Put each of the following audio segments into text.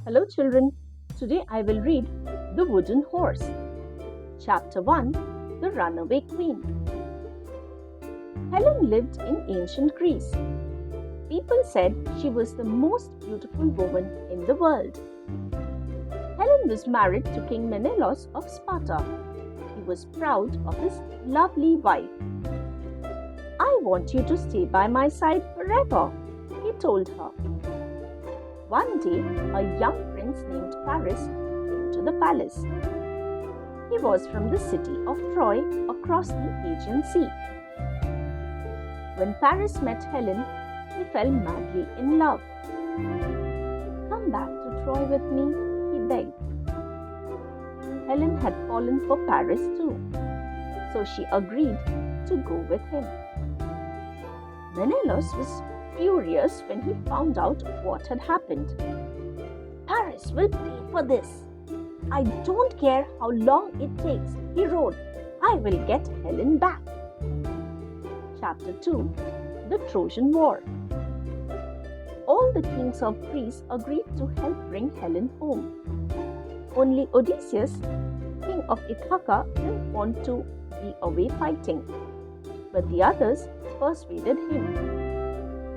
Hello children, today I will read The Wooden Horse. Chapter 1 The Runaway Queen. Helen lived in ancient Greece. People said she was the most beautiful woman in the world. Helen was married to King Menelaus of Sparta. He was proud of his lovely wife. "I want you to stay by my side forever," he told her. One day, a young prince named Paris came to the palace. He was from the city of Troy across the Aegean Sea. When Paris met Helen, he fell madly in love. "Come back to Troy with me," he begged. Helen had fallen for Paris too, so she agreed to go with him. Menelaus was furious when he found out what had happened. "Paris will pay for this. I don't care how long it takes," he wrote. "I will get Helen back." Chapter 2 The Trojan War. All the kings of Greece agreed to help bring Helen home. Only Odysseus, king of Ithaca, didn't want to be away fighting, but the others persuaded him.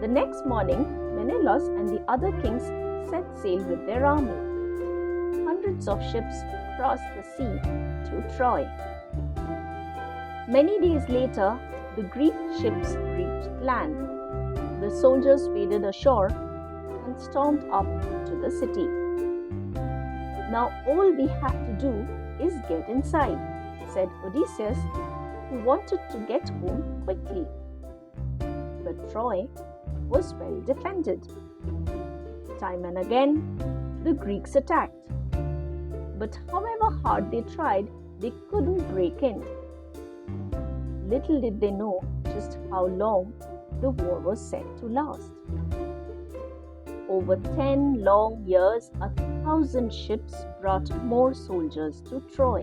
The next morning, Menelaus and the other kings set sail with their army. Hundreds of ships crossed the sea to Troy. Many days later, the Greek ships reached land. The soldiers waded ashore and stormed up to the city. "Now all we have to do is get inside," said Odysseus, who wanted to get home quickly. But Troy was well defended. Time and again, the Greeks attacked. But however hard they tried, they couldn't break in. Little did they know just how long the war was set to last. Over 10 long years, 1,000 ships brought more soldiers to Troy.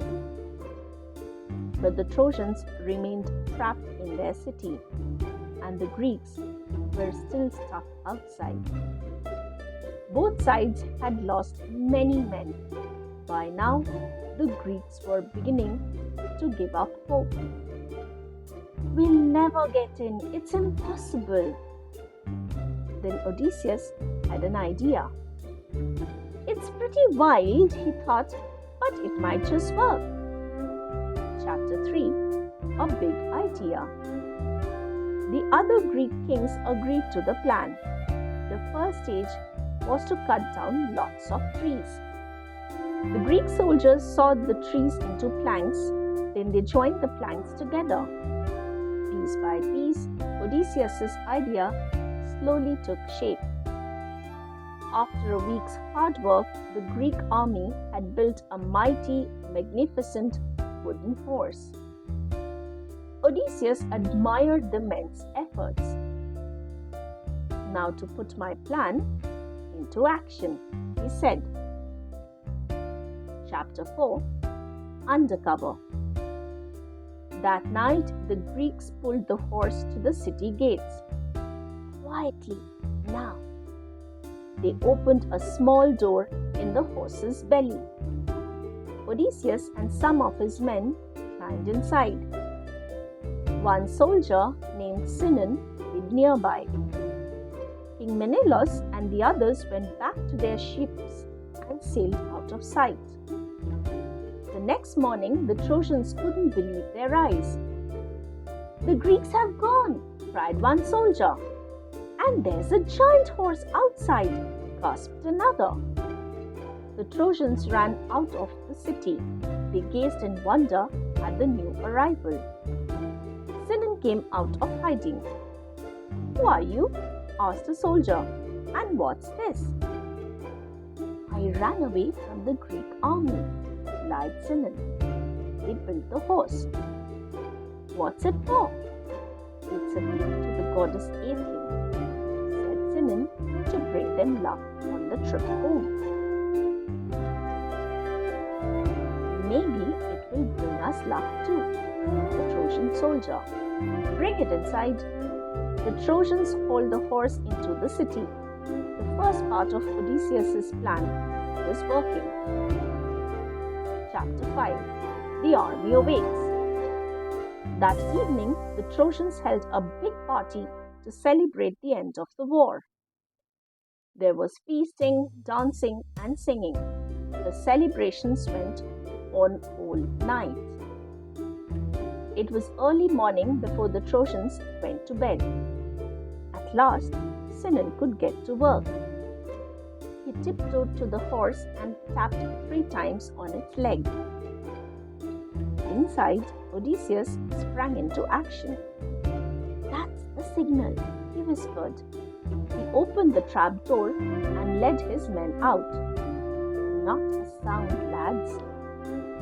But the Trojans remained trapped in their city, and the Greeks were still stuck outside. Both sides had lost many men. By now, the Greeks were beginning to give up hope. "We'll never get in. It's impossible." Then Odysseus had an idea. "It's pretty wild," he thought, "but it might just work." Chapter 3 A Big Idea. The other Greek kings agreed to the plan. The first stage was to cut down lots of trees. The Greek soldiers sawed the trees into planks, then they joined the planks together. Piece by piece, Odysseus' idea slowly took shape. After a week's hard work, the Greek army had built a mighty, magnificent wooden horse. Odysseus admired the men's efforts. "Now to put my plan into action," he said. Chapter 4 Undercover. That night, the Greeks pulled the horse to the city gates. "Quietly, now." They opened a small door in the horse's belly. Odysseus and some of his men climbed inside. One soldier named Sinon hid nearby. King Menelaus and the others went back to their ships and sailed out of sight. The next morning, the Trojans couldn't believe their eyes. "The Greeks have gone," cried one soldier. "And there's a giant horse outside," gasped another. The Trojans ran out of the city. They gazed in wonder at the new arrival. Sinon came out of hiding. "Who are you?" asked a soldier. "And what's this?" "I ran away from the Greek army," lied Sinon. "They built the horse." "What's it for?" "It's a gift to the goddess Athene," said Sinon, "to bring them luck on the trip home." "Maybe it will bring us luck too," the Trojan soldier. "Bring it inside." The Trojans hauled the horse into the city. The first part of Odysseus' plan was working. Chapter 5. The army awakes. That evening, the Trojans held a big party to celebrate the end of the war. There was feasting, dancing, and singing. The celebrations went on all night. It was early morning before the Trojans went to bed. At last, Sinan could get to work. He tiptoed to the horse and tapped 3 times on its leg. Inside, Odysseus sprang into action. "That's the signal," he whispered. He opened the trap door and led his men out. Not a sound, lads.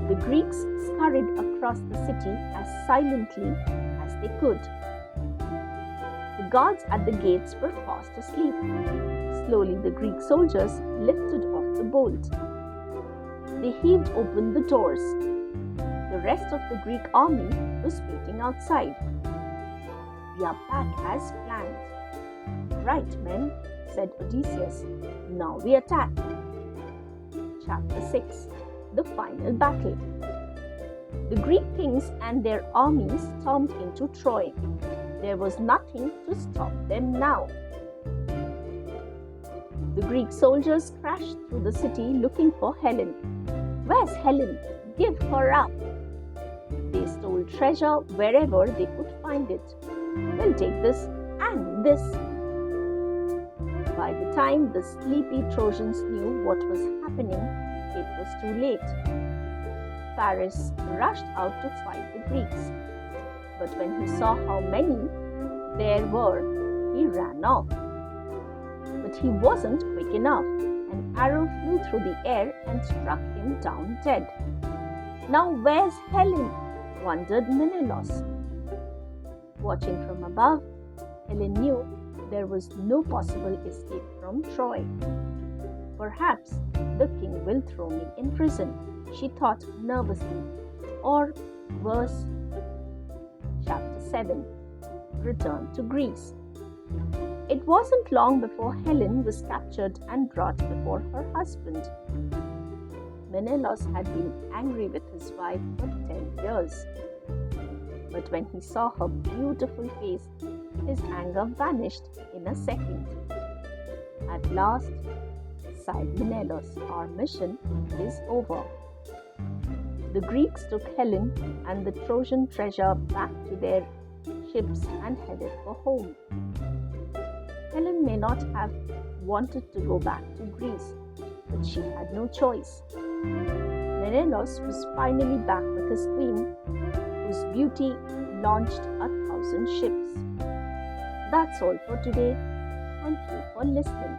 The Greeks scurried across the city as silently as they could. The guards at the gates were fast asleep. Slowly the Greek soldiers lifted off the bolt. They heaved open the doors. The rest of the Greek army was waiting outside. "We are back as planned." "Right, men," said Odysseus. "Now we attack." Chapter 6. The final battle. The Greek kings and their armies stormed into Troy. There was nothing to stop them now. The Greek soldiers crashed through the city looking for Helen. "Where's Helen? Give her up!" They stole treasure wherever they could find it. "We'll take this and this." By the time the sleepy Trojans knew what was happening, it was too late. Paris rushed out to fight the Greeks. But when he saw how many there were, he ran off. But he wasn't quick enough. An arrow flew through the air and struck him down dead. "Now where's Helen?" wondered Menelaus. Watching from above, Helen knew there was no possible escape from Troy. "Perhaps the king will throw me in prison," she thought nervously. Or worse. Chapter 7. Return to Greece. It wasn't long before Helen was captured and brought before her husband. Menelaus had been angry with his wife for 10 years. But when he saw her beautiful face, his anger vanished in a second. "At last," sighed Menelaus, "our mission is over." The Greeks took Helen and the Trojan treasure back to their ships and headed for home. Helen may not have wanted to go back to Greece, but she had no choice. Menelaus was finally back with his queen, whose beauty launched 1,000 ships. That's all for today. Thank you for listening.